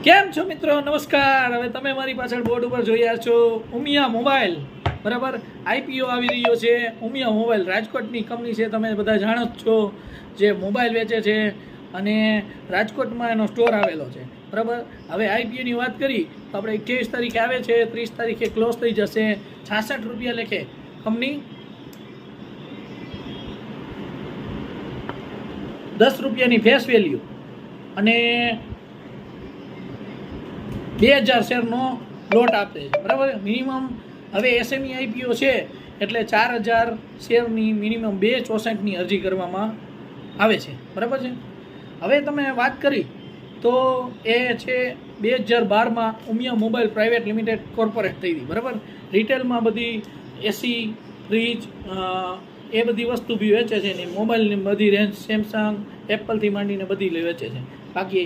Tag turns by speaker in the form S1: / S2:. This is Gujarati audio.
S1: કેમ છો મિત્રો? નમસ્કાર. હવે તમે મારી પાછળ બોર્ડ ઉપર જોઈ રહ્યા છો ઉમિયા મોબાઈલ, બરાબર. આઈપીઓ આવી રહ્યો છે. ઉમિયા મોબાઈલ રાજકોટની કંપની છે, તમે બધા જાણો જ છો, જે મોબાઈલ વેચે છે અને રાજકોટમાં એનો સ્ટોર આવેલો છે, બરાબર. હવે આઈપીઓની વાત કરી તો આપણે 28 તારીખે આવે છે, 30 તારીખે ક્લોઝ થઈ જશે. 66 રૂપિયા લેખે કંપની 10 રૂપિયાની ફેસ વેલ્યુ અને 2000 શેરનો લોટ આપે છે, બરાબર. મિનિમમ હવે એસએમઈ આઈપીઓ છે એટલે 4000 શેરની મિનિમમ 2.64ની અરજી કરવામાં આવે છે, બરાબર છે. હવે તમે વાત કરી તો એ છે 2012માં Umiya mobile private limited corporate થઈ હતી, બરાબર. રિટેલમાં બધી એસી, ફ્રીજ એ બધી વસ્તુ બી વેચે છે ને મોબાઈલની બધી રેન્જ સેમસંગ, એપલથી માંડીને બધી વેચે છે. બાકી